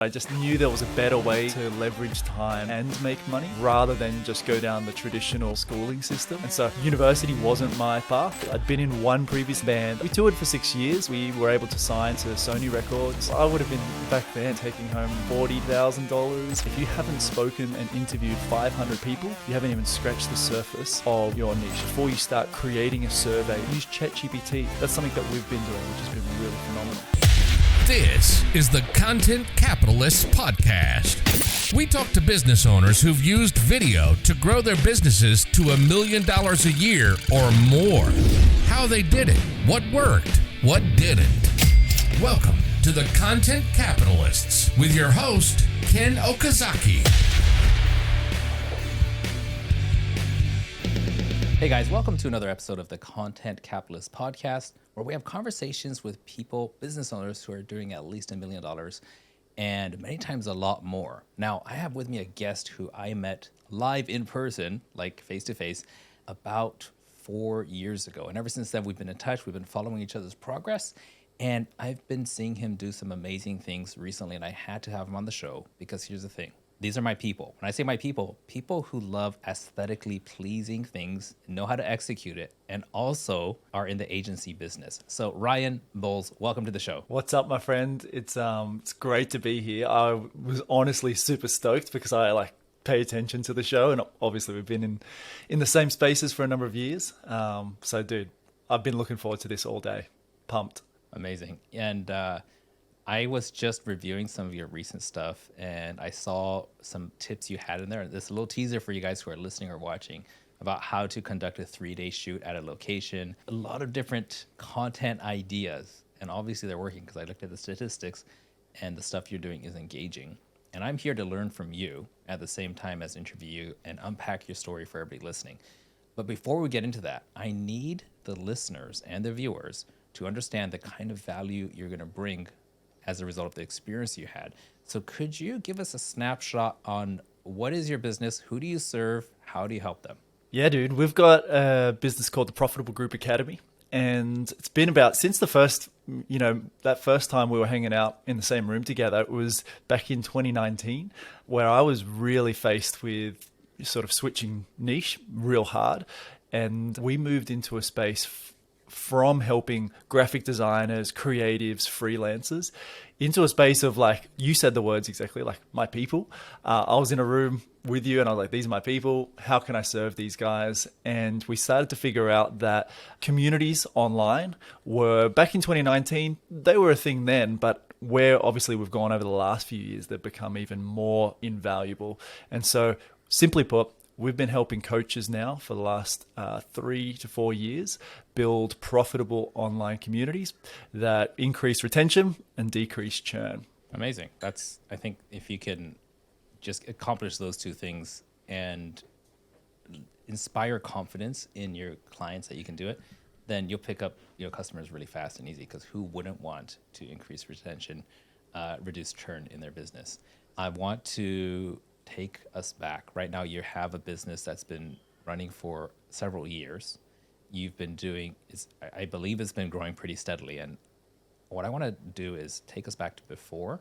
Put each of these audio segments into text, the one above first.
I just knew there was a better way to leverage time and make money rather than just go down the traditional schooling system. And so university wasn't my path. I'd been in one previous band. We toured for 6 years. We were able to sign to Sony Records. I would have been back then taking home $40,000. If you haven't spoken and interviewed 500 people, you haven't even scratched the surface of your niche. Before you start creating a survey, use ChatGPT. That's something that we've been doing, which has been really phenomenal. This is the Content Capitalists Podcast. We talk to business owners who've used video to grow their businesses to $1 million a year or more. How they did it, what worked, what didn't. Welcome to the Content Capitalists with your host, Ken Okazaki. Hey guys, welcome to another episode of the Content Capitalist Podcast, where we have conversations with people, business owners who are doing at least $1 million and many times a lot more. Now, I have with me a guest who I met live in person, like face to face, about 4 years ago. And ever since then, we've been in touch. We've been following each other's progress. And I've been seeing him do some amazing things recently. And I had to have him on the show because here's the thing. These are my people. When I say my people, people who love aesthetically pleasing things, know how to execute it, and also are in the agency business. So Ryan Bowles, welcome to the show. What's up, my friend? It's great to be here. I was honestly super stoked because I pay attention to the show, and obviously we've been in the same spaces for a number of years. So dude, I've been looking forward to this all day. Pumped. Amazing. And I was just reviewing some of your recent stuff, and I saw some tips you had in there. This is a little teaser for you guys who are listening or watching about how to conduct a 3-day shoot at a location. A lot of different content ideas, and obviously they're working because I looked at the statistics, and the stuff you're doing is engaging. And I'm here to learn from you at the same time as interview you and unpack your story for everybody listening. But before we get into that, I need the listeners and the viewers to understand the kind of value you're going to bring as a result of the experience you had. So could you give us a snapshot on what is your business? Who do you serve? How do you help them? Yeah, dude, we've got a business called the Profitable Group Academy. And it's been about since the first, that first time we were hanging out in the same room together. It was back in 2019 where I was really faced with sort of switching niche real hard. And we moved into a space from helping graphic designers, creatives, freelancers into a space of, like, you said the words exactly, like my people. I was in a room with you and I was like, these are my people. How can I serve these guys? And we started to figure out that communities online were, back in 2019, they were a thing then, but where obviously we've gone over the last few years, they've become even more invaluable. And so simply put, we've been helping coaches now for the last 3 to 4 years build profitable online communities that increase retention and decrease churn. Amazing. I think if you can just accomplish those two things and inspire confidence in your clients that you can do it, then you'll pick up customers really fast and easy, because who wouldn't want to increase retention, reduce churn in their business? I want to take us back. Right now, you have a business that's been running for several years. You've been doing, I believe it's been growing pretty steadily. And what I want to do is take us back to before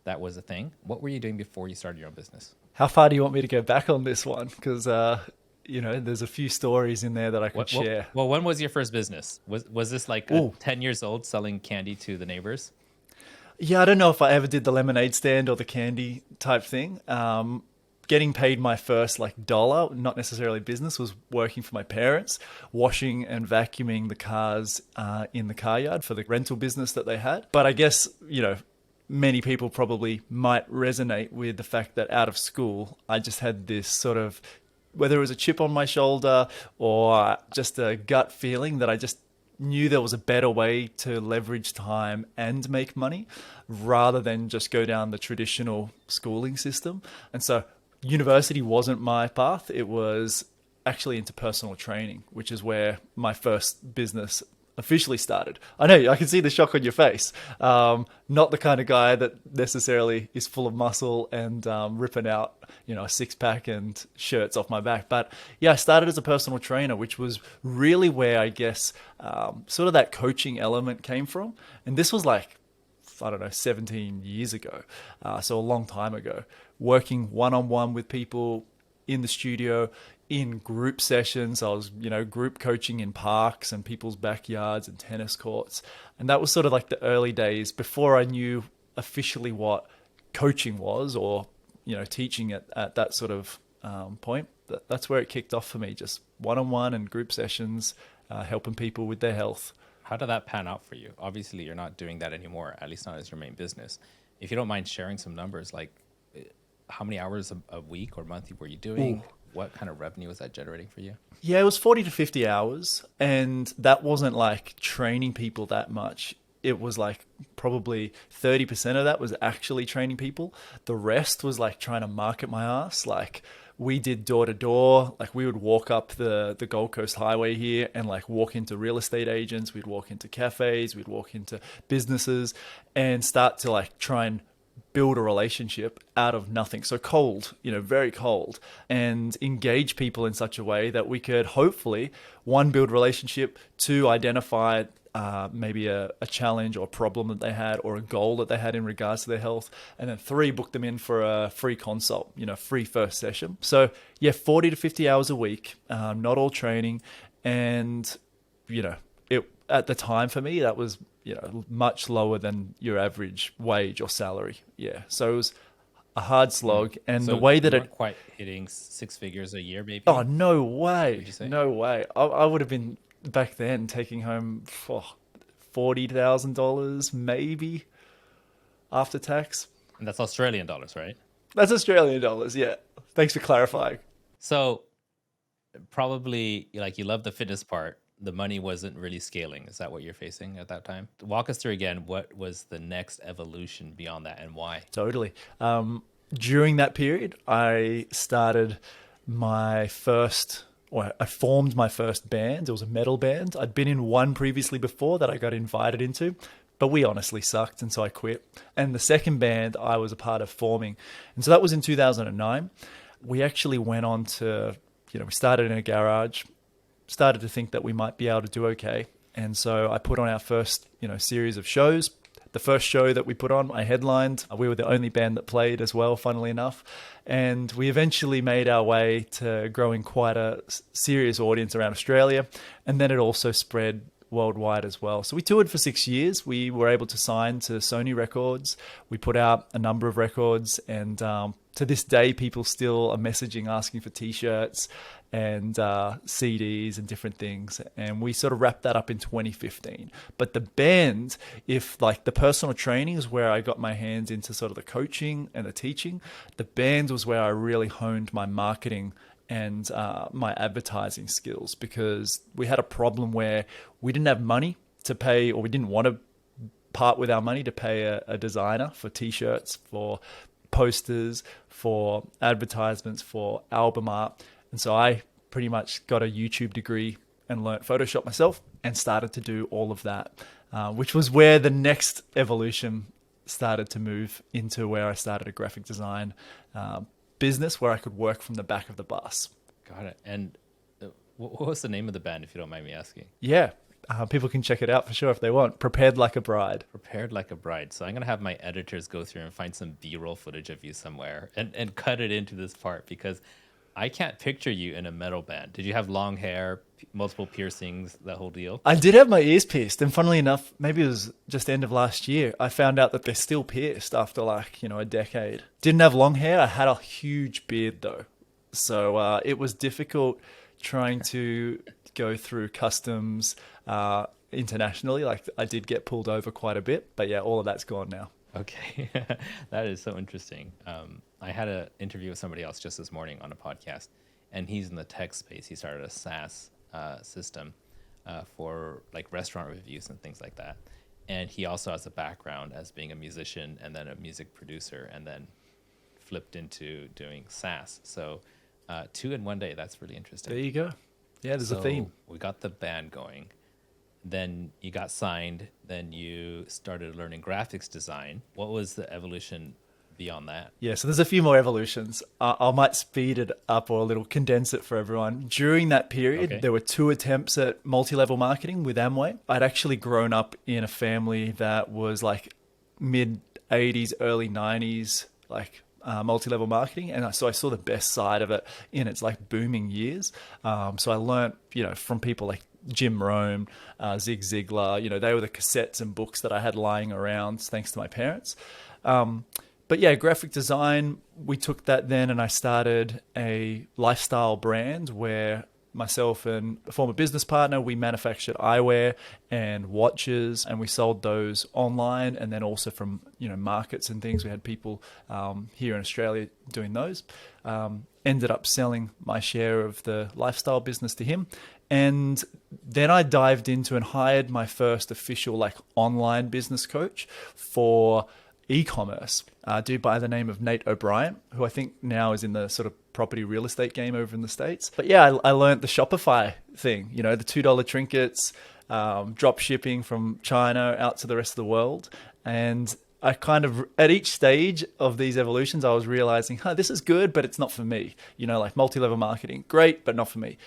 that was a thing. What were you doing before you started your own business? How far do you want me to go back on this one? Because, there's a few stories in there that I could share. Well, when was your first business? Was this like 10 years old selling candy to the neighbors? Yeah, I don't know if I ever did the lemonade stand or the candy type thing. Getting paid my first dollar, not necessarily business, was working for my parents, washing and vacuuming the cars in the car yard for the rental business that they had. But I guess, many people probably might resonate with the fact that out of school, I just had this sort of, whether it was a chip on my shoulder or just a gut feeling that I just knew there was a better way to leverage time and make money rather than just go down the traditional schooling system. And so university wasn't my path. It was actually into personal training, which is where my first business officially started. I know, I can see the shock on your face. Not the kind of guy that necessarily is full of muscle and ripping out, a 6-pack and shirts off my back. But yeah, I started as a personal trainer, which was really where I guess sort of that coaching element came from. And this was I don't know, 17 years ago. So a long time ago, working one-on-one with people in the studio, in group sessions. I was, group coaching in parks and people's backyards and tennis courts. And that was sort of like the early days before I knew officially what coaching was, or, teaching at that sort of point. That's where it kicked off for me, just one-on-one and group sessions, helping people with their health. How did that pan out for you? Obviously, you're not doing that anymore, at least not as your main business. If you don't mind sharing some numbers, like how many hours a week or monthly were you doing? Ooh. What kind of revenue was that generating for you? Yeah, it was 40 to 50 hours. And that wasn't like training people that much. It was like probably 30% of that was actually training people. The rest was like trying to market my ass. Like we did door to door. Like we would walk up the Gold Coast Highway here and like walk into real estate agents. We'd walk into cafes. We'd walk into businesses and start to like try and build a relationship out of nothing. So cold, very cold, and engage people in such a way that we could hopefully, one, build relationship, two, identify maybe a challenge or problem that they had or a goal that they had in regards to their health, and then three, book them in for a free consult, free first session. So yeah, 40 to 50 hours a week, not all training. And, it at the time for me, that was, much lower than your average wage or salary. Yeah. So it was a hard slog. And so the way that you weren't quite hitting six figures a year, maybe? Oh, no way. Would you say? No way. I would have been back then taking home $40,000 maybe after tax. And that's Australian dollars, right? That's Australian dollars. Yeah. Thanks for clarifying. So probably like you love the fitness part. The money wasn't really scaling. Is that what you're facing at that time? Walk us through again, what was the next evolution beyond that and why? Totally. During that period, I started I formed my first band. It was a metal band. I'd been in one previously before that I got invited into, but we honestly sucked, and so I quit. And the second band I was a part of forming. And so that was in 2009. We actually went on to, we started in a garage, started to think that we might be able to do okay. And so I put on our first, series of shows. The first show that we put on, I headlined. We were the only band that played as well, funnily enough. And we eventually made our way to growing quite a serious audience around Australia. And then it also spread worldwide as well. So we toured for 6 years. We were able to sign to Sony Records. We put out a number of records, and to this day, people still are messaging, asking for t-shirts and CDs and different things. And we sort of wrapped that up in 2015. But the band, if like the personal training is where I got my hands into sort of the coaching and the teaching, the band was where I really honed my marketing and my advertising skills, because we had a problem where we didn't have money to pay, or we didn't want to part with our money to pay a designer for t-shirts, for posters, for advertisements, for album art. And so I pretty much got a YouTube degree and learnt Photoshop myself and started to do all of that, which was where the next evolution started to move into, where I started a graphic design business where I could work from the back of the bus. Got it. And what was the name of the band, if you don't mind me asking? Yeah. People can check it out for sure if they want. Prepared Like a Bride. Prepared Like a Bride. So I'm going to have my editors go through and find some B-roll footage of you somewhere and cut it into this part, because I can't picture you in a metal band. Did you have long hair, multiple piercings, that whole deal? I did have my ears pierced. And funnily enough, maybe it was just end of last year, I found out that they're still pierced after like, a decade. Didn't have long hair. I had a huge beard though. So it was difficult trying to go through customs internationally. Like I did get pulled over quite a bit, but yeah, all of that's gone now. Okay. That is so interesting. I had an interview with somebody else just this morning on a podcast, and he's in the tech space. He started a SaaS system for like restaurant reviews and things like that. And he also has a background as being a musician and then a music producer, and then flipped into doing SaaS. So 2 in 1 day. That's really interesting. There you go. Yeah, there's a theme. We got the band going. Then you got signed. Then you started learning graphics design. What was the evolution beyond that? Yeah, so there's a few more evolutions. I might speed it up or a little condense it for everyone. During that period, There were 2 attempts at multi-level marketing with Amway. I'd actually grown up in a family that was like mid 80s, early 90s, like multi-level marketing. And so I saw the best side of it in its like booming years. So I learned, from people like Jim Rohn, Zig Ziglar, they were the cassettes and books that I had lying around thanks to my parents. But yeah, graphic design, we took that then and I started a lifestyle brand where myself and a former business partner, we manufactured eyewear and watches, and we sold those online and then also from, markets and things. We had people here in Australia doing those. Ended up selling my share of the lifestyle business to him. And then I dived into and hired my first official like online business coach for e-commerce, a dude by the name of Nate O'Brien, who I think now is in the sort of property real estate game over in the States. But yeah, I learned the Shopify thing, the $2 trinkets, drop shipping from China out to the rest of the world. And I kind of, at each stage of these evolutions, I was realizing, this is good, but it's not for me. Like multi-level marketing, great, but not for me.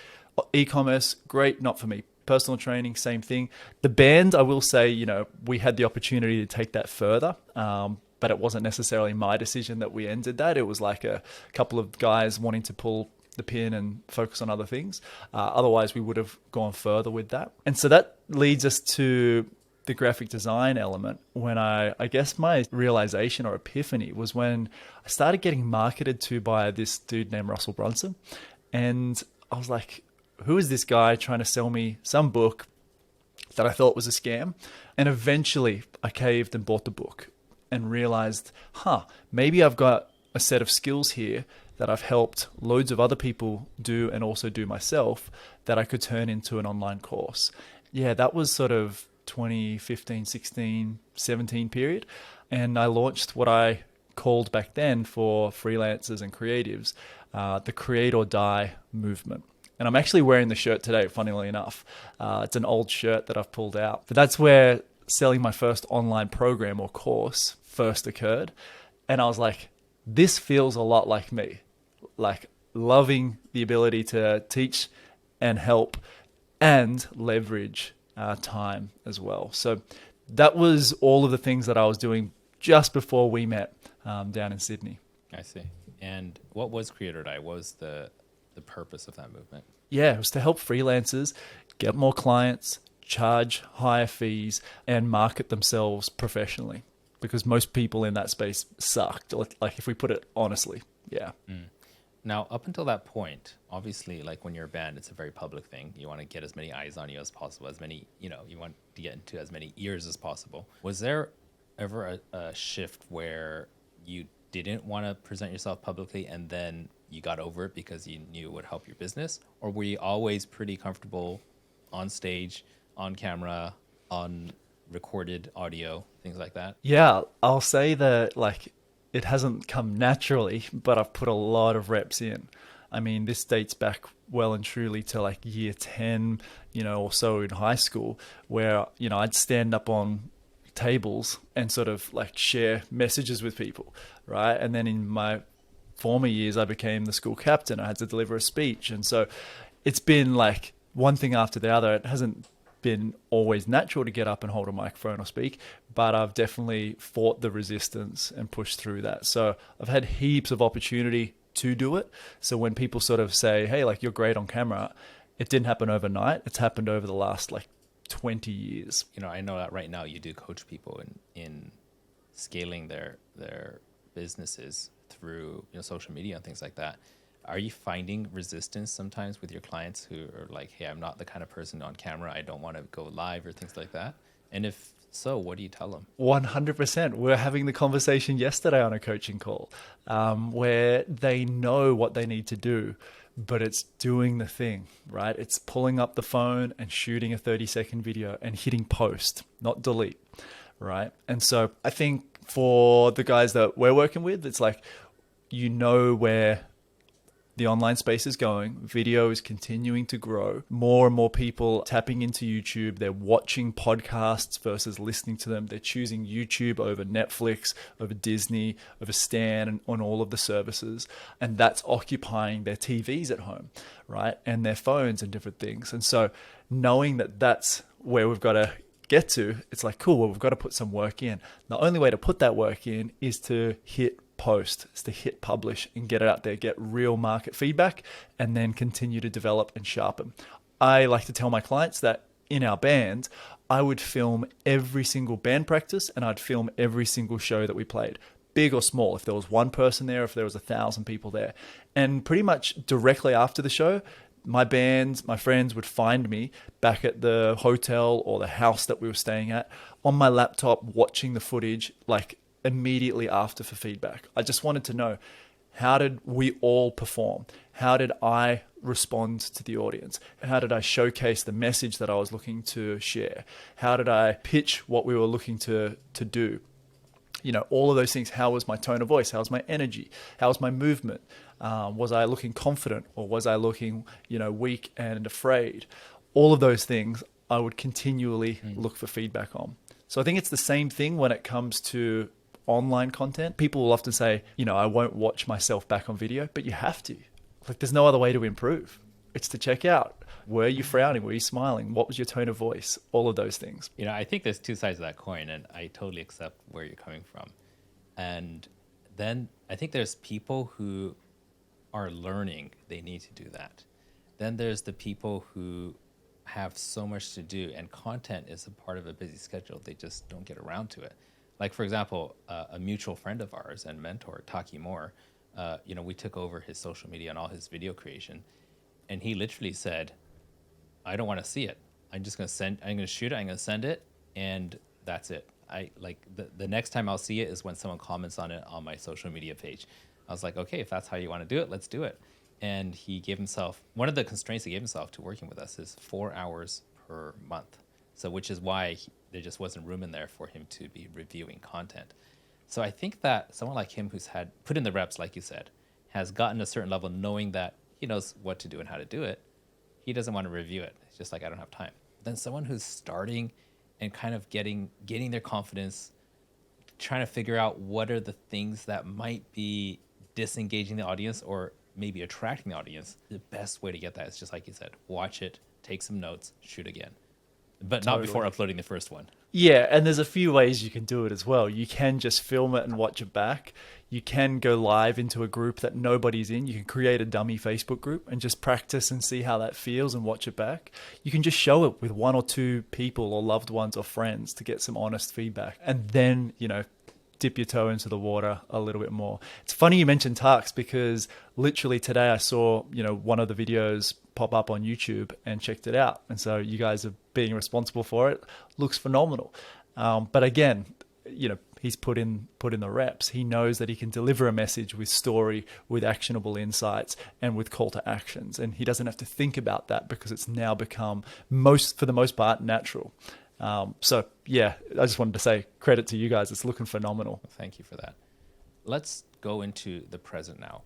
E-commerce, great, not for me. Personal training, same thing. The band, I will say, we had the opportunity to take that further, but it wasn't necessarily my decision that we ended that. It was like a couple of guys wanting to pull the pin and focus on other things. Otherwise, we would have gone further with that. And so that leads us to the graphic design element when I guess my realization or epiphany was when I started getting marketed to by this dude named Russell Brunson. And I was like, who is this guy trying to sell me some book that I thought was a scam? And eventually I caved and bought the book and realized, maybe I've got a set of skills here that I've helped loads of other people do and also do myself that I could turn into an online course. Yeah, that was sort of 2015, 16, 17 period. And I launched what I called back then for freelancers and creatives, the Create or Die movement. And I'm actually wearing the shirt today, funnily enough. It's an old shirt that I've pulled out. But that's where selling my first online program or course first occurred. And I was like, this feels a lot like me. Like loving the ability to teach and help and leverage time as well. So that was all of the things that I was doing just before we met down in Sydney. I see. And what was Create or Die? What was the purpose of that movement? Yeah, it was to help freelancers get more clients, charge higher fees, and market themselves professionally. Because most people in that space sucked, like if we put it honestly. Yeah. Now, up until that point, obviously, like when you're a band, it's a very public thing. You want to get as many eyes on you as possible, as many, you want to get into as many ears as possible. Was there ever a shift where you didn't want to present yourself publicly and then you got over it because you knew it would help your business? Or were you always pretty comfortable on stage, on camera, on recorded audio, things like that? Yeah, I'll say that it hasn't come naturally, but I've put a lot of reps in. I mean, this dates back well and truly to year 10, or so in high school, where, I'd stand up on tables and sort of share messages with people, right? And then in my former years, I became the school captain. I had to deliver a speech. And so it's been one thing after the other. It hasn't been always natural to get up and hold a microphone or speak, but I've definitely fought the resistance and pushed through that. So I've had heaps of opportunity to do it. So when people sort of say, hey, you're great on camera, it didn't happen overnight. It's happened over the last 20 years. I know that right now you do coach people in scaling their businesses through social media and things like that. Are you finding resistance sometimes with your clients who are like, hey, I'm not the kind of person on camera, I don't want to go live or things like that? And if so, what do you tell them? 100%. We're having the conversation yesterday on a coaching call where they know what they need to do, but it's doing the thing, right? It's pulling up the phone and shooting a 30-second video and hitting post, not delete, right? And so I think for the guys that we're working with, it's where the online space is going. Video is continuing to grow. More and more people tapping into YouTube. They're watching podcasts versus listening to them. They're choosing YouTube over Netflix, over Disney, over Stan, and on all of the services. And that's occupying their TVs at home, right? And their phones and different things. And so knowing that that's where we've got to get to, it's like, cool, well, we've got to put some work in. The only way to put that work in is to hit post, is to hit publish and get it out there, get real market feedback, and then continue to develop and sharpen. I like to tell my clients that in our band, I would film every single band practice and I'd film every single show that we played, big or small, if there was one person there, if there was 1,000 people there. And pretty much directly after the show, my band, my friends would find me back at the hotel or the house that we were staying at on my laptop watching the footage like immediately after for feedback. I just wanted to know, how did we all perform? How did I respond to the audience? How did I showcase the message that I was looking to share? How did I pitch what we were looking to do? You know, all of those things. How was my tone of voice? How was my energy? How was my movement? Was I looking confident or was I looking, weak and afraid? All of those things I would continually look for feedback on. So I think it's the same thing when it comes to online content. People will often say, I won't watch myself back on video, but you have to. Like, there's no other way to improve. It's to check out. Were you frowning? Were you smiling? What was your tone of voice? All of those things. I think there's two sides of that coin, and I totally accept where you're coming from. And then I think there's people who are learning they need to do that. Then there's the people who have so much to do, and content is a part of a busy schedule. They just don't get around to it. Like, for example, a mutual friend of ours and mentor, Taki Moore, we took over his social media and all his video creation. And he literally said, I don't want to see it. I'm going to shoot it, I'm going to send it, and that's it. The next time I'll see it is when someone comments on it on my social media page. I was like, okay, if that's how you want to do it, let's do it. And he gave himself, one of the constraints he gave himself to working with us is 4 hours per month. So which is why there just wasn't room in there for him to be reviewing content. So I think that someone like him who's had put in the reps, like you said, has gotten a certain level knowing that he knows what to do and how to do it. He doesn't want to review it. It's just like, I don't have time. Then someone who's starting and kind of getting their confidence, trying to figure out what are the things that might be disengaging the audience or maybe attracting the audience. The best way to get that is just like you said, watch it, take some notes, shoot again. But not before uploading the first one. Yeah, and there's a few ways you can do it as well. You can just film it and watch it back. You can go live into a group that nobody's in. You can create a dummy Facebook group and just practice and see how that feels and watch it back. You can just show it with 1 or 2 people or loved ones or friends to get some honest feedback. And then, dip your toe into the water a little bit more. It's funny you mentioned Tarks because literally today I saw, one of the videos pop up on YouTube and checked it out. And so you guys are being responsible for it. Looks phenomenal. But again, he's put in the reps. He knows that he can deliver a message with story, with actionable insights, and with call to actions. And he doesn't have to think about that because it's now become for the most part, natural. So yeah, I just wanted to say credit to you guys. It's looking phenomenal. Thank you for that. Let's go into the present now.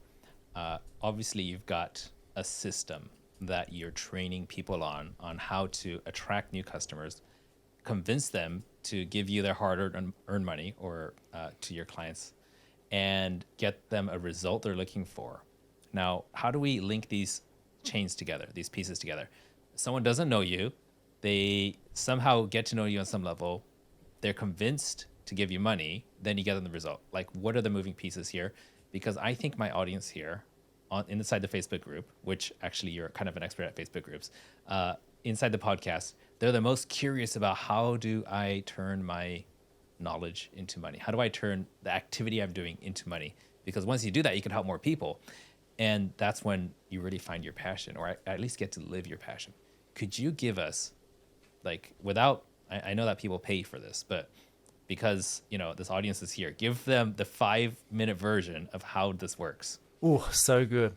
Obviously, you've got a system that you're training people on how to attract new customers, convince them to give you their hard-earned money or to your clients, and get them a result they're looking for. Now, how do we link these chains together, these pieces together? Someone doesn't know you. They somehow get to know you on some level. They're convinced to give you money. Then you get them the result. Like, what are the moving pieces here? Because I think my audience here, inside the Facebook group, which actually you're kind of an expert at Facebook groups, inside the podcast, they're the most curious about how do I turn my knowledge into money? How do I turn the activity I'm doing into money? Because once you do that, you can help more people. And that's when you really find your passion, or at least get to live your passion. Could you give us, I know that people pay for this, but because, this audience is here, give them the 5-minute version of how this works. Oh, so good.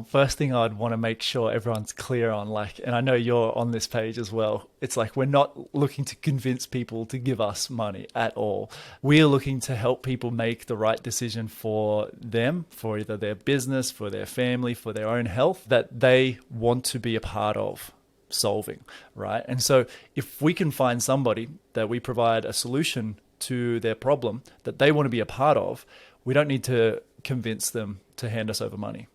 First thing I'd want to make sure everyone's clear on, and I know you're on this page as well. It's like, we're not looking to convince people to give us money at all. We're looking to help people make the right decision for them, for either their business, for their family, for their own health, that they want to be a part of solving, right? And so if we can find somebody that we provide a solution to their problem that they want to be a part of, we don't need to convince them to hand us over money.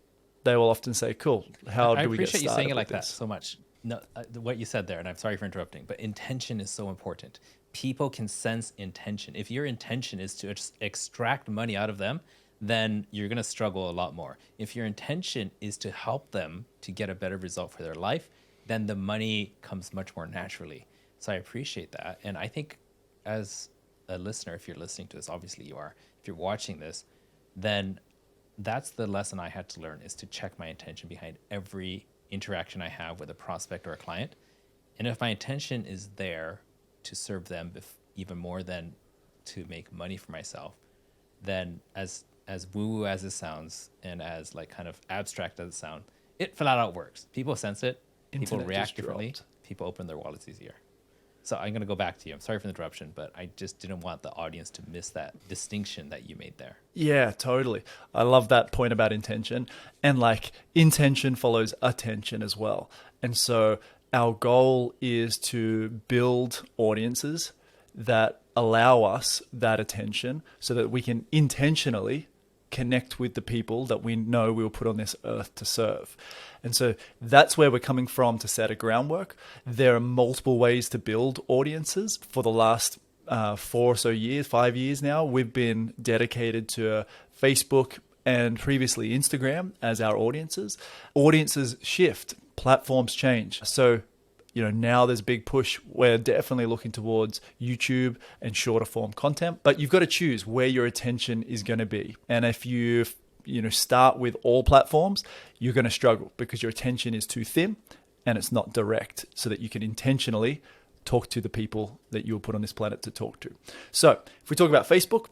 They will often say, cool, how do we get started? I appreciate you saying it like this? that so much, No, what you said there, and I'm sorry for interrupting, but intention is so important. People can sense intention. If your intention is to extract money out of them, then you're going to struggle a lot more. If your intention is to help them to get a better result for their life, then the money comes much more naturally. So I appreciate that. And I think as a listener, if you're listening to this, obviously you are, if you're watching this, then that's the lesson I had to learn, is to check my intention behind every interaction I have with a prospect or a client. And if my intention is there to serve them even more than to make money for myself, then as woo-woo as it sounds and as like kind of abstract as it sounds, it flat out works. People sense it. People Internet react just differently. dropped. People open their wallets easier. So I'm going to go back to you. I'm sorry for the interruption, but I just didn't want the audience to miss that distinction that you made there. Yeah, totally. I love that point about intention. And like intention follows attention as well. And so our goal is to build audiences that allow us that attention so that we can intentionally connect with the people that we know we were put on this earth to serve. And so that's where we're coming from to set a groundwork. There are multiple ways to build audiences. For the last 4 or so years, 5 years now, we've been dedicated to Facebook and previously Instagram as our audiences. Audiences shift, platforms change. So now there's a big push. We're definitely looking towards YouTube and shorter form content, but you've got to choose where your attention is going to be. And if you start with all platforms, you're going to struggle because your attention is too thin and it's not direct, so that you can intentionally talk to the people that you were put on this planet to talk to. So if we talk about Facebook,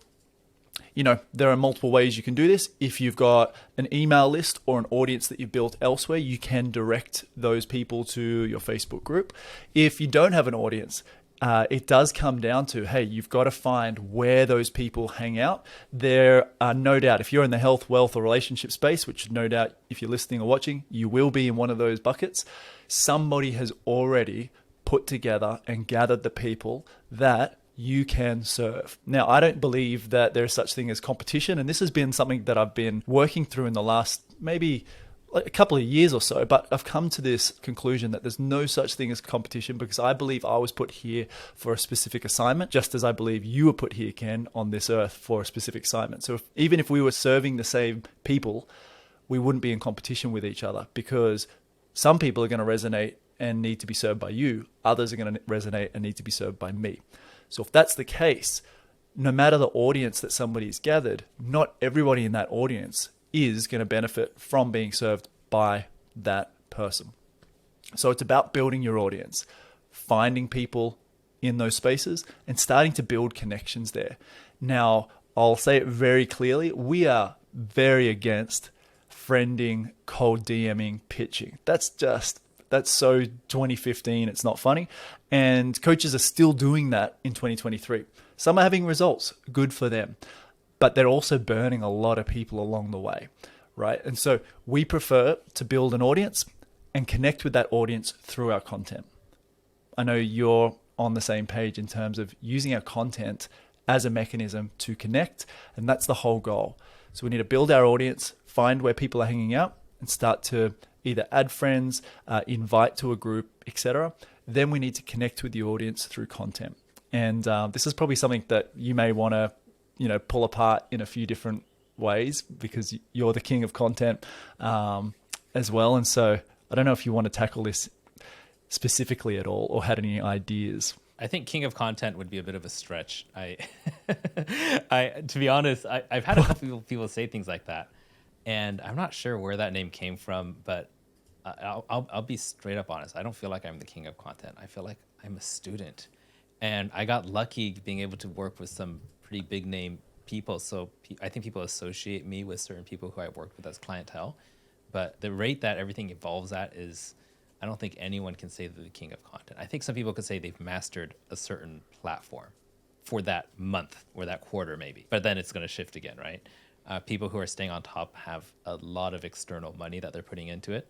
there are multiple ways you can do this. If you've got an email list or an audience that you've built elsewhere, you can direct those people to your Facebook group. If you don't have an audience, it does come down to, hey, you've got to find where those people hang out. There are no doubt, if you're in the health, wealth, or relationship space, which no doubt if you're listening or watching, you will be in one of those buckets, somebody has already put together and gathered the people that you can serve. Now, I don't believe that there is such thing as competition, and this has been something that I've been working through in the last maybe a couple of years or so, but I've come to this conclusion that there's no such thing as competition, because I believe I was put here for a specific assignment, just as I believe you were put here, Ken, on this earth for a specific assignment. So even if we were serving the same people, we wouldn't be in competition with each other, because some people are going to resonate and need to be served by you. Others are going to resonate and need to be served by me. So if that's the case, no matter the audience that somebody's gathered, not everybody in that audience is going to benefit from being served by that person. So it's about building your audience, finding people in those spaces and starting to build connections there. Now, I'll say it very clearly. We are very against friending, cold DMing, pitching. That's so 2015, it's not funny. And coaches are still doing that in 2023. Some are having results, good for them. But they're also burning a lot of people along the way, right? And so we prefer to build an audience and connect with that audience through our content. I know you're on the same page in terms of using our content as a mechanism to connect, and that's the whole goal. So we need to build our audience, find where people are hanging out, and start to either add friends, invite to a group, etc. Then we need to connect with the audience through content. And this is probably something that you may want to, pull apart in a few different ways, because you're the king of content as well. And so I don't know if you want to tackle this specifically at all or had any ideas. I think king of content would be a bit of a stretch. To be honest, I've had a couple people say things like that, and I'm not sure where that name came from, but I'll be straight up honest. I don't feel like I'm the king of content. I feel like I'm a student, and I got lucky being able to work with some pretty big name people. So I think people associate me with certain people who I worked with as clientele, but the rate that everything evolves at is, I don't think anyone can say they're the king of content. I think some people could say they've mastered a certain platform for that month or that quarter maybe, but then it's going to shift again, right? People who are staying on top have a lot of external money that they're putting into it,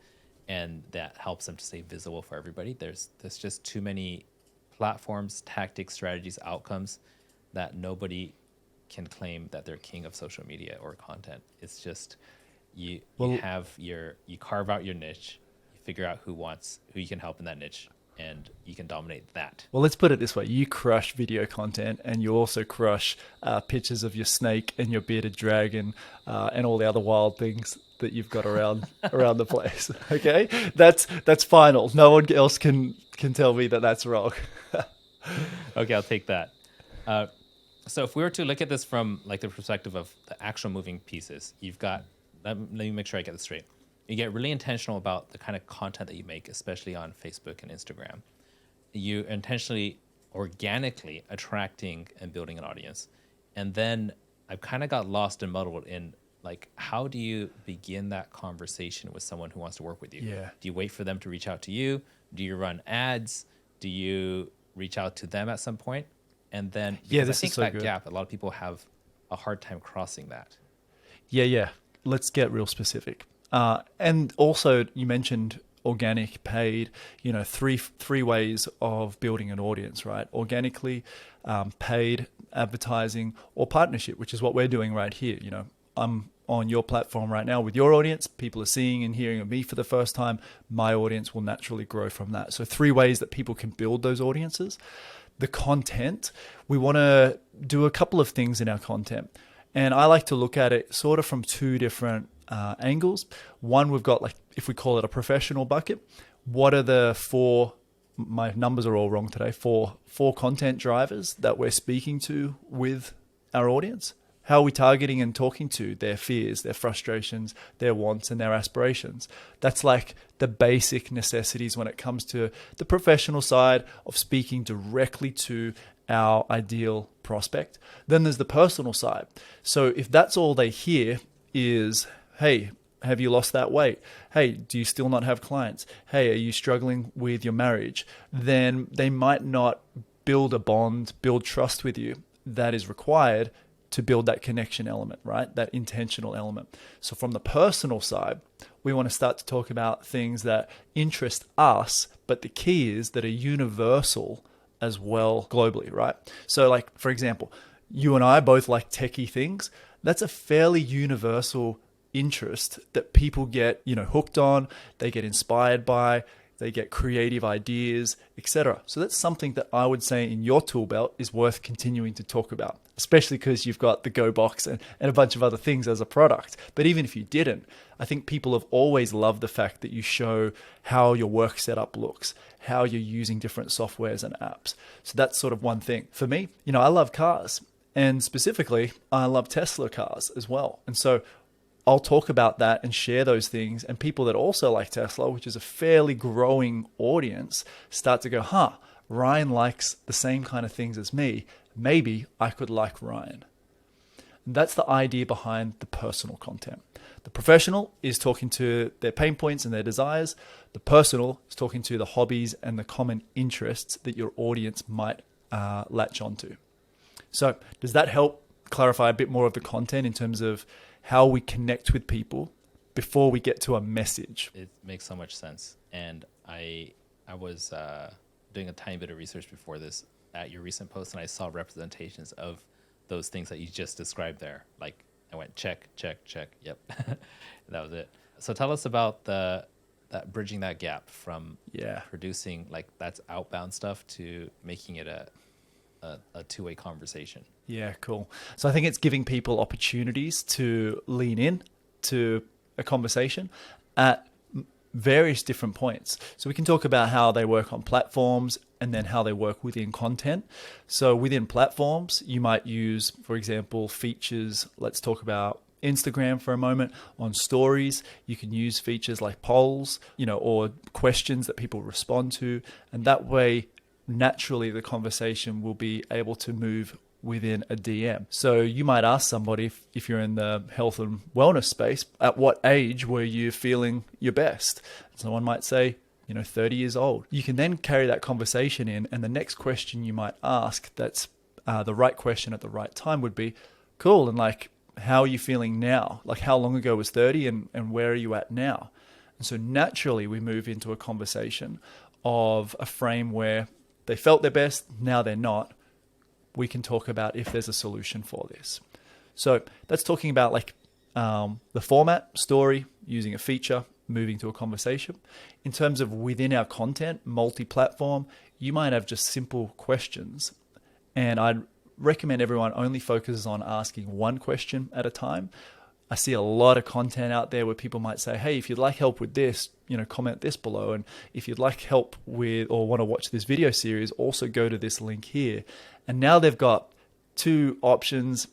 and that helps them to stay visible for everybody. There's just too many platforms, tactics, strategies, outcomes that nobody can claim that they're king of social media or content. It's just you carve out your niche, you figure out who you can help in that niche, and you can dominate that. Well, let's put it this way. You crush video content, and you also crush pictures of your snake and your bearded dragon and all the other wild things that you've got around the place. Okay? That's final. No one else can tell me that that's wrong. Okay, I'll take that. So if we were to look at this from like the perspective of the actual moving pieces, you've got, let me make sure I get this straight. You get really intentional about the kind of content that you make, especially on Facebook and Instagram. You intentionally, organically attracting and building an audience. And then I've kind of got lost and muddled in like, how do you begin that conversation with someone who wants to work with you? Yeah. Do you wait for them to reach out to you? Do you run ads? Do you reach out to them at some point? And then, because I think that gap, a lot of people have a hard time crossing that. Yeah. Let's get real specific. And also, you mentioned organic, paid, three ways of building an audience, right? Organically, paid, advertising, or partnership, which is what we're doing right here. I'm on your platform right now with your audience. People are seeing and hearing of me for the first time. My audience will naturally grow from that. So 3 ways that people can build those audiences. The content, we want to do a couple of things in our content. And I like to look at it sort of from 2 different angles. One, we've got like, if we call it a professional bucket, what are the 4, my numbers are all wrong today, 4 content drivers that we're speaking to with our audience? How are we targeting and talking to their fears, their frustrations, their wants, and their aspirations? That's like the basic necessities when it comes to the professional side of speaking directly to our ideal prospect. Then there's the personal side. So if that's all they hear is, hey, have you lost that weight? Hey, do you still not have clients? Hey, are you struggling with your marriage? Then they might not build a bond, build trust with you that is required to build that connection element, right? That intentional element. So from the personal side, we want to start to talk about things that interest us, but the key is that are universal as well globally, right? So like, for example, you and I both like techie things. That's a fairly universal interest that people get, hooked on, they get inspired by, they get creative ideas, etc. So that's something that I would say in your tool belt is worth continuing to talk about, especially because you've got the Go Box and a bunch of other things as a product. But even if you didn't, I think people have always loved the fact that you show how your work setup looks, how you're using different softwares and apps. So that's sort of one thing. For me, I love cars, and specifically, I love Tesla cars as well. And so I'll talk about that and share those things, and people that also like Tesla, which is a fairly growing audience, start to go, Ryan likes the same kind of things as me. Maybe I could like Ryan. And that's the idea behind the personal content. The professional is talking to their pain points and their desires. The personal is talking to the hobbies and the common interests that your audience might latch onto. So does that help clarify a bit more of the content in terms of how we connect with people before we get to a message? It makes so much sense. And I was doing a tiny bit of research before this at your recent post, and I saw representations of those things that you just described there. Like I went check, check, check. Yep. That was it. So tell us about that bridging that gap from producing like that's outbound stuff to making it a 2-way conversation. Yeah, cool. So I think it's giving people opportunities to lean in to a conversation at various different points. So we can talk about how they work on platforms and then how they work within content. So within platforms, you might use, for example, features. Let's talk about Instagram for a moment. On stories, you can use features like polls, or questions that people respond to. And that way, naturally, the conversation will be able to move within a DM. So you might ask somebody, if you're in the health and wellness space, at what age were you feeling your best? Someone might say, 30 years old. You can then carry that conversation in, and the next question you might ask that's the right question at the right time would be, cool, and like, how are you feeling now? Like, how long ago was 30 and where are you at now? And so naturally we move into a conversation of a frame where they felt their best, now they're not. We can talk about if there's a solution for this. So that's talking about like the format, story, using a feature, moving to a conversation. In terms of within our content, multi-platform, you might have just simple questions. And I'd recommend everyone only focuses on asking one question at a time. I see a lot of content out there where people might say, hey, if you'd like help with this, comment this below. And if you'd like help with or want to watch this video series, also go to this link here. And now they've got two options.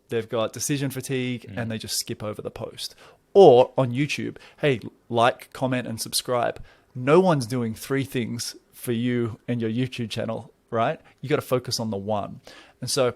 They've got decision fatigue and they just skip over the post. Or on YouTube, hey, like, comment, and subscribe. No one's doing three things for you and your YouTube channel, right? You got to focus on the one. And so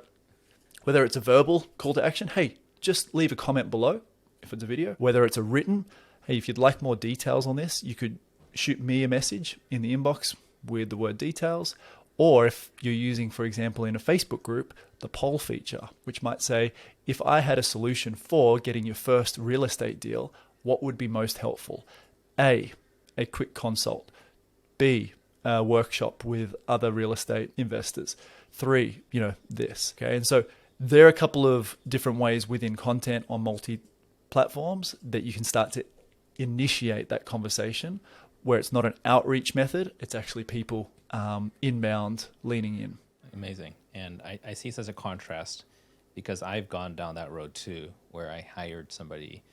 whether it's a verbal call to action, hey, just leave a comment below if it's a video. Whether it's a written, hey, if you'd like more details on this, you could shoot me a message in the inbox with the word details. Or if you're using, for example, in a Facebook group, the poll feature, which might say, if I had a solution for getting your first real estate deal, what would be most helpful? A quick consult. B, a workshop with other real estate investors. 3, this. Okay. And so there are a couple of different ways within content on multi-platforms that you can start to initiate that conversation where it's not an outreach method, it's actually people inbound leaning in. Amazing. And I see such a contrast because I've gone down that road too, where I hired somebody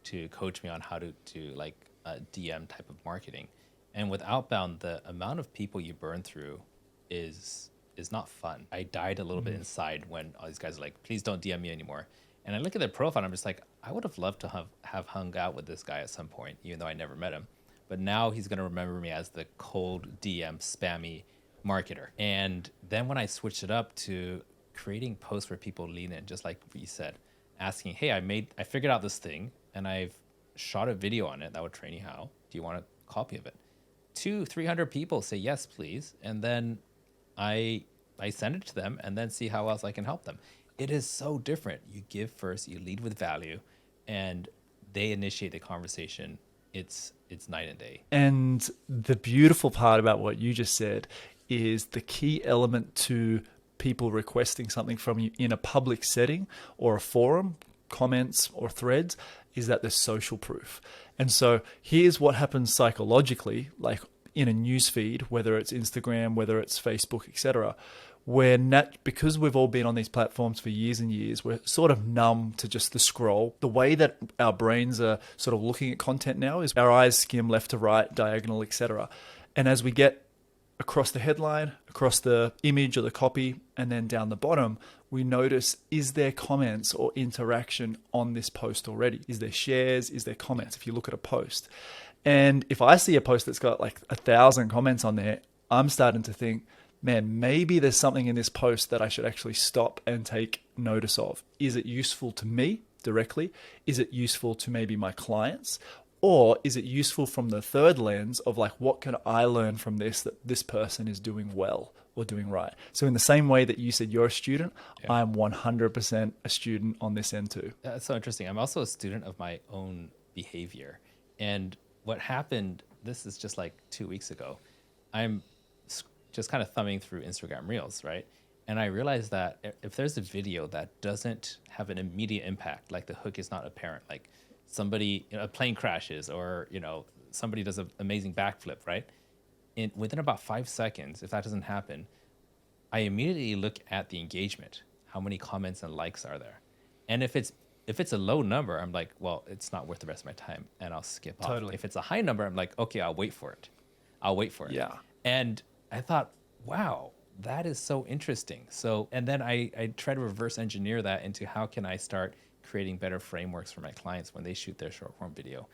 to coach me on how to do like a DM type of marketing. And with outbound, the amount of people you burn through is not fun. I died a little bit inside when all these guys are like, please don't DM me anymore. And I look at their profile and I'm just like, I would have loved to have hung out with this guy at some point, even though I never met him. But now he's going to remember me as the cold DM spammy marketer. And then when I switched it up to creating posts where people lean in, just like you said, asking, hey, I figured out this thing and I've shot a video on it that would train you how. Do you want a copy of it? 200-300 people say yes, please. And then I send it to them and then see how else I can help them. It is so different. You give first, you lead with value, and they initiate the conversation. It's night and day. And the beautiful part about what you just said is the key element to people requesting something from you in a public setting or a forum, comments or threads, is that there's social proof. And so here's what happens psychologically, like in a news feed, whether it's Instagram, whether it's Facebook, etc., where because we've all been on these platforms for years and years, we're sort of numb to just the scroll. The way that our brains are sort of looking at content now is our eyes skim left to right, diagonal, etc. And as we get across the headline, across the image or the copy, and then down the bottom, we notice, is there comments or interaction on this post already? Is there shares? Is there comments? If you look at a post. And if I see a post that's got like 1,000 comments on there, I'm starting to think, man, maybe there's something in this post that I should actually stop and take notice of. Is it useful to me directly? Is it useful to maybe my clients? Or is it useful from the third lens of like, what can I learn from this that this person is doing well or doing right? So in the same way that you said you're a student, I'm 100% a student on this end too. That's so interesting. I'm also a student of my own behavior. And what happened, this is just like 2 weeks ago, I'm just kind of thumbing through Instagram Reels, right? And I realized that if there's a video that doesn't have an immediate impact, like the hook is not apparent, like somebody, a plane crashes or, somebody does an amazing backflip, right? Within about 5 seconds, if that doesn't happen, I immediately look at the engagement. How many comments and likes are there? And if it's a low number, I'm like, well, it's not worth the rest of my time, and I'll skip off. Totally. If it's a high number, I'm like, okay, I'll wait for it. Yeah. And I thought, wow, that is so interesting. So, and then I try to reverse engineer that into how can I start creating better frameworks for my clients when they shoot their short form video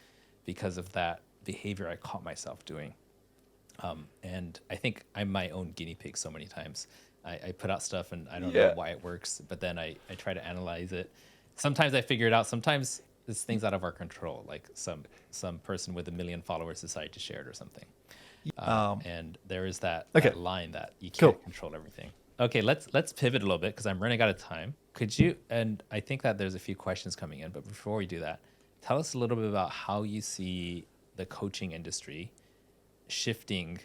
because of that behavior I caught myself doing. And I think I'm my own guinea pig so many times. I put out stuff and I don't know why it works, but then I try to analyze it. Sometimes I figure it out. Sometimes it's things out of our control, like some person with 1 million followers decided to share it or something. And there is that line that you can't control everything. Okay, let's pivot a little bit because I'm running out of time. Could you, and I think that there's a few questions coming in, but before we do that, tell us a little bit about how you see the coaching industry shifting,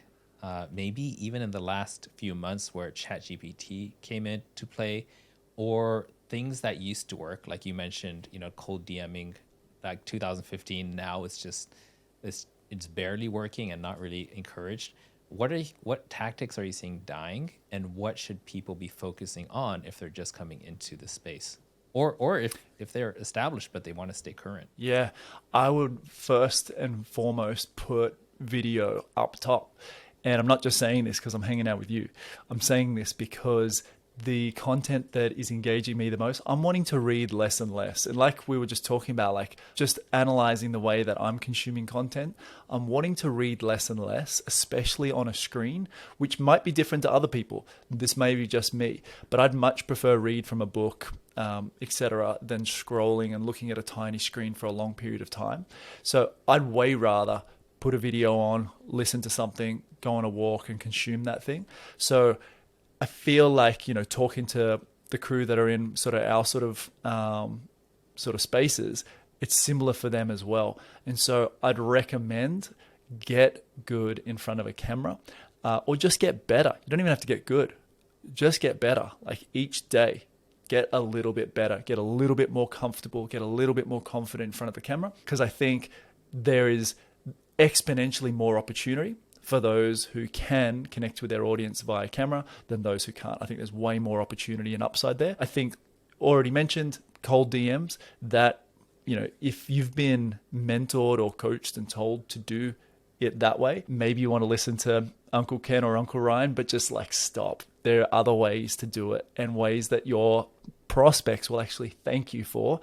maybe even in the last few months where ChatGPT came into play, or things that used to work, like you mentioned, cold DMing, like 2015. Now it's it's barely working and not really encouraged. What tactics are you seeing dying, and what should people be focusing on if they're just coming into the space, or if they're established but they want to stay current? Yeah, I would first and foremost put video up top. And I'm not just saying this because I'm hanging out with you. I'm saying this because the content that is engaging me the most, I'm wanting to read less and less. And like we were just talking about, like just analyzing the way that I'm consuming content, I'm wanting to read less and less, especially on a screen, which might be different to other people. This may be just me, but I'd much prefer read from a book, etc., than scrolling and looking at a tiny screen for a long period of time. So I'd way rather put a video on, listen to something, go on a walk and consume that thing. So I feel like, talking to the crew that are in sort of our sort of spaces, it's similar for them as well. And so I'd recommend get good in front of a camera, or just get better. You don't even have to get good. Just get better. Like each day, get a little bit better, get a little bit more comfortable, get a little bit more confident in front of the camera. Because I think there is exponentially more opportunity for those who can connect with their audience via camera than those who can't. I think there's way more opportunity and upside there. I think already mentioned cold DMs, that, if you've been mentored or coached and told to do it that way, maybe you want to listen to Uncle Ken or Uncle Ryan, but just like stop. There are other ways to do it, and ways that your prospects will actually thank you for,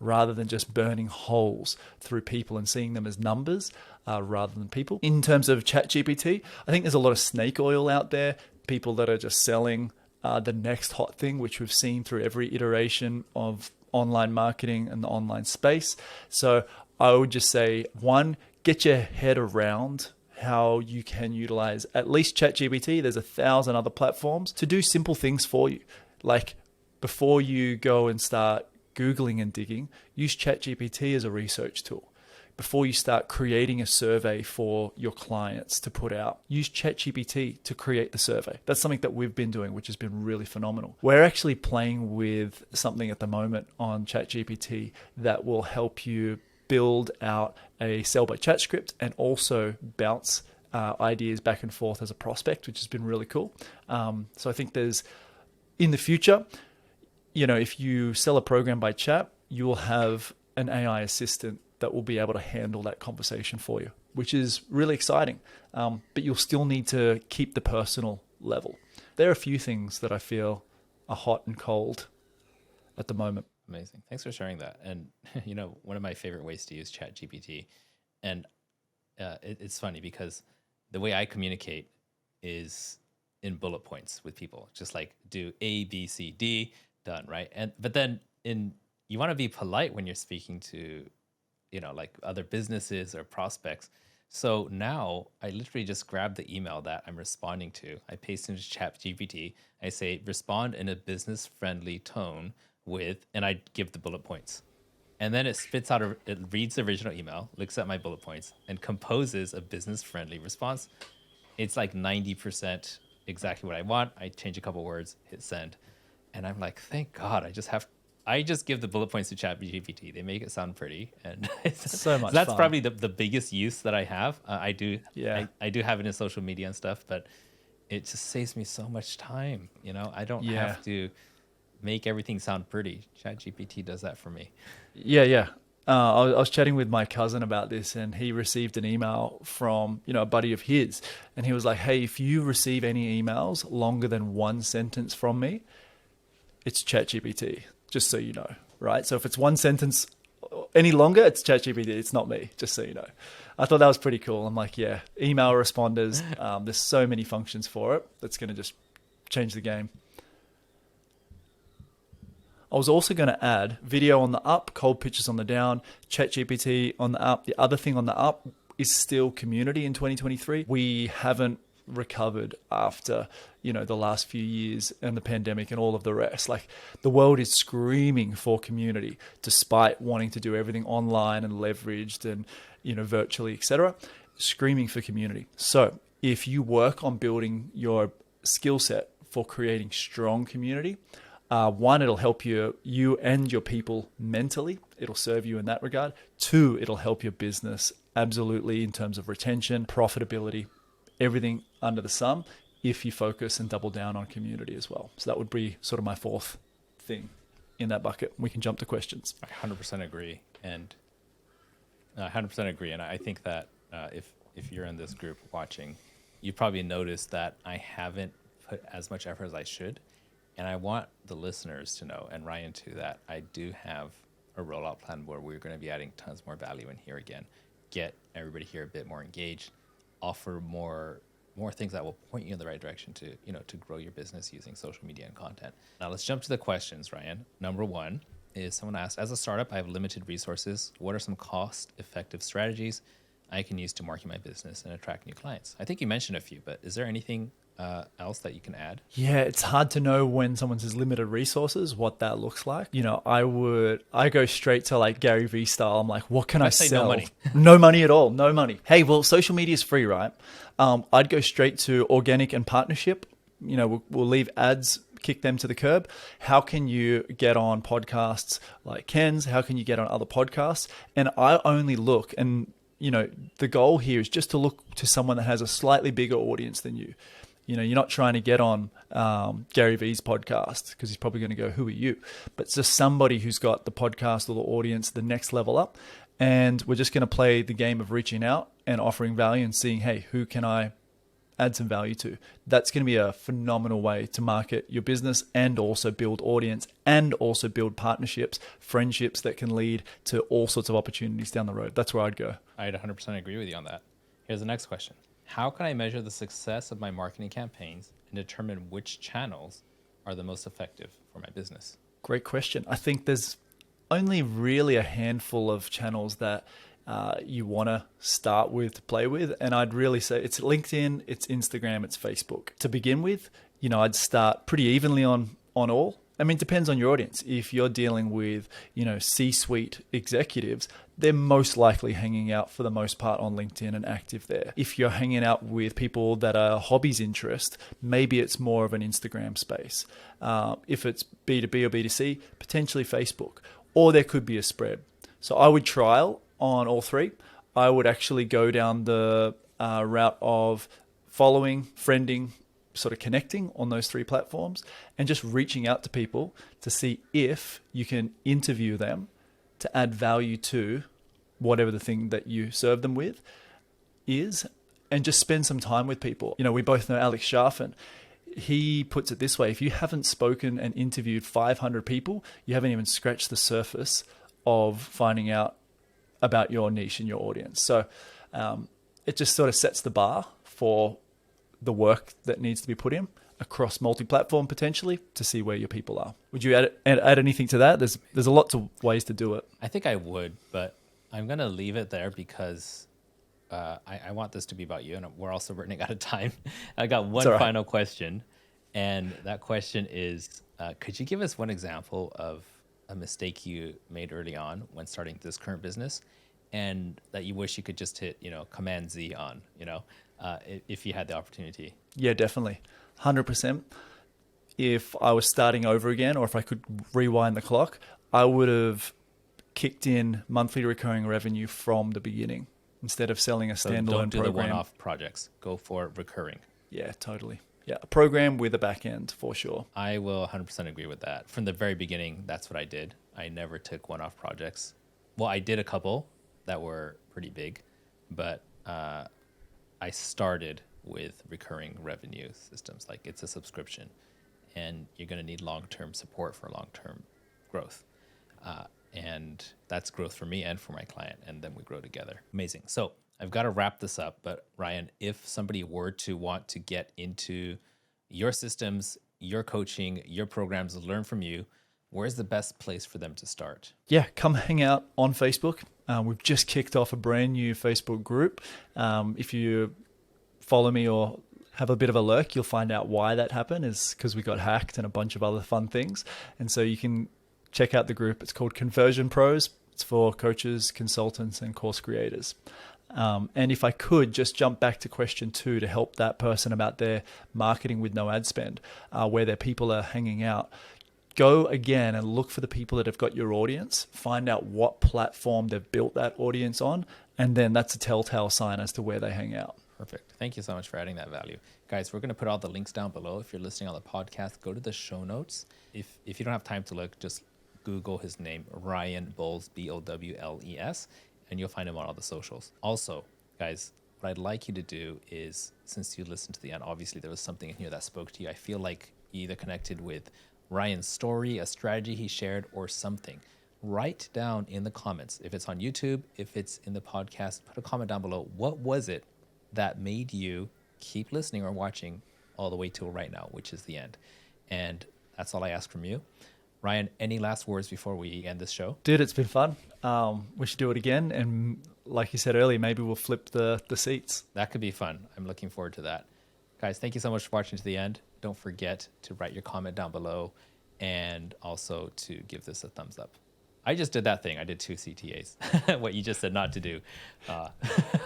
rather than just burning holes through people and seeing them as numbers rather than people. In terms of ChatGPT, I think there's a lot of snake oil out there, people that are just selling the next hot thing, which we've seen through every iteration of online marketing and the online space. So I would just say, one, get your head around how you can utilize at least ChatGPT. There's 1,000 other platforms to do simple things for you. Like before you go and start Googling and digging, use ChatGPT as a research tool. Before you start creating a survey for your clients to put out, use ChatGPT to create the survey. That's something that we've been doing, which has been really phenomenal. We're actually playing with something at the moment on ChatGPT that will help you build out a sell by chat script and also bounce ideas back and forth as a prospect, which has been really cool. So I think there's, in the future, if you sell a program by chat, you will have an AI assistant that will be able to handle that conversation for you, which is really exciting. But you'll still need to keep the personal level. There are a few things that I feel are hot and cold at the moment. Amazing. Thanks for sharing that. And, one of my favorite ways to use ChatGPT, and it's funny because the way I communicate is in bullet points with people, just like do A, B, C, D, done, right? But then you want to be polite when you're speaking to, like other businesses or prospects. So now I literally just grab the email that I'm responding to. I paste into ChatGPT. I say, respond in a business-friendly tone with, and I give the bullet points. And then it reads the original email, looks at my bullet points, and composes a business-friendly response. It's like 90% exactly what I want. I change a couple words, hit send. And I'm like, thank God, I just give the bullet points to ChatGPT. They make it sound pretty, and so much that's fun. probably the biggest use that I have. I do have it in social media and stuff, but it just saves me so much time. I don't have to make everything sound pretty. ChatGPT does that for me. Yeah. I was chatting with my cousin about this, and he received an email from a buddy of his, and he was like, "Hey, if you receive any emails longer than one sentence from me, it's ChatGPT, just so you know," right? So if it's one sentence any longer, it's ChatGPT. It's not me, just so you know. I thought that was pretty cool. I'm like, yeah, email responders. There's so many functions for it. That's going to just change the game. I was also going to add video on the up, cold pictures on the down, ChatGPT on the up. The other thing on the up is still community in 2023. We haven't recovered after the last few years and the pandemic and all of the rest. Like, the world is screaming for community, despite wanting to do everything online and leveraged and virtually, etc. Screaming for community. So if you work on building your skill set for creating strong community, one, it'll help you and your people mentally it'll serve you in that regard. 2, it'll help your business absolutely in terms of retention, profitability, everything under the sun, if you focus and double down on community as well. So that would be sort of my 4th thing in that bucket. We can jump to questions. I 100% agree. And I 100% agree. And I think that if you're in this group watching, you probably noticed that I haven't put as much effort as I should. And I want the listeners to know, and Ryan too, that I do have a rollout plan where we're going to be adding tons more value in here again, get everybody here a bit more engaged, offer more things that will point you in the right direction to grow your business using social media and content. Now let's jump to the questions, Ryan. Number 1 is someone asked, as a startup, I have limited resources. What are some cost-effective strategies I can use to market my business and attract new clients? I think you mentioned a few, but is there anything else that you can add? Yeah, it's hard to know when someone says limited resources, what that looks like. I go straight to like Gary Vee style. I'm like, what can I sell? No money. No money at all. No money. Hey, well, social media is free, right? I'd go straight to organic and partnership. We'll leave ads, kick them to the curb. How can you get on podcasts like Ken's? How can you get on other podcasts? And I only look, and the goal here is just to look to someone that has a slightly bigger audience than you. You're not trying to get on Gary Vee's podcast because he's probably going to go, who are you? But it's just somebody who's got the podcast or the audience the next level up. And we're just going to play the game of reaching out and offering value and seeing, hey, who can I add some value to? That's going to be a phenomenal way to market your business and also build audience and also build partnerships, friendships that can lead to all sorts of opportunities down the road. That's where I'd go. I'd 100% agree with you on that. Here's the next question. How can I measure the success of my marketing campaigns and determine which channels are the most effective for my business? Great question. I think there's only really a handful of channels that you want to start with, to play with. And I'd really say it's LinkedIn, it's Instagram, it's Facebook. To begin with, I'd start pretty evenly on all. I mean, it depends on your audience. If you're dealing with, C-suite executives, they're most likely hanging out for the most part on LinkedIn and active there. If you're hanging out with people that are hobbies interest, maybe it's more of an Instagram space. If it's B2B or B2C, potentially Facebook, or there could be a spread. So I would trial on all 3. I would actually go down the route of following, friending, sort of connecting on those 3 platforms and just reaching out to people to see if you can interview them to add value to whatever the thing that you serve them with is, and just spend some time with people. We both know Alex Sharfin. He puts it this way: if you haven't spoken and interviewed 500 people, you haven't even scratched the surface of finding out about your niche and your audience. So it just sort of sets the bar for the work that needs to be put in across multi-platform potentially to see where your people are. Would you add anything to that? There's a lot of ways to do it. I think I would, but I'm going to leave it there because I want this to be about you, and we're also running out of time. I got one final question, and that question is, could you give us one example of a mistake you made early on when starting this current business and that you wish you could just hit, Command Z on, if you had the opportunity? Yeah, definitely. 100%. If I was starting over again, or if I could rewind the clock, I would have kicked in monthly recurring revenue from the beginning instead of selling a standalone program. Don't do program. The one-off projects. Go for recurring. Yeah, totally. Yeah, a program with a back end for sure. I will 100% agree with that. From the very beginning, that's what I did. I never took one-off projects. Well, I did a couple that were pretty big, but I started with recurring revenue systems. Like, it's a subscription, and you're going to need long-term support for long-term growth. And that's growth for me and for my client, and then we grow together. Amazing. So I've got to wrap this up, but Ryan, if somebody were to want to get into your systems, your coaching, your programs, learn from you, where's the best place for them to start? Yeah, come hang out on Facebook. We've just kicked off a brand new Facebook group. If you follow me or have a bit of a lurk, you'll find out why that happened is because we got hacked and a bunch of other fun things. And so you can check out the group. It's called Conversion Pros. It's for coaches, consultants, and course creators. And if I could just jump back to question 2 to help that person about their marketing with no ad spend, where their people are hanging out, go again and look for the people that have got your audience, find out what platform they've built that audience on, and then that's a telltale sign as to where they hang out. Perfect. Thank you so much for adding that value. Guys, we're going to put all the links down below. If you're listening on the podcast, go to the show notes. If you don't have time to look, just Google his name, Ryan Bowles, Bowles, and you'll find him on all the socials. Also, guys, what I'd like you to do is, since you listened to the end, obviously there was something in here that spoke to you. I feel like you either connected with Ryan's story, a strategy he shared, or something. Write down in the comments, if it's on YouTube, if it's in the podcast, put a comment down below. What was it that made you keep listening or watching all the way till right now, which is the end? And that's all I ask from you. Ryan, any last words before we end this show? Dude, it's been fun. We should do it again. And like you said earlier, maybe we'll flip the seats. That could be fun. I'm looking forward to that. Guys, thank you so much for watching to the end. Don't forget to write your comment down below and also to give this a thumbs up. I just did that thing. I did 2 CTAs. What you just said not to do.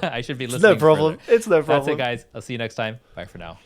I should be listening. No problem. Further. It's no problem. That's it, guys. I'll see you next time. Bye for now.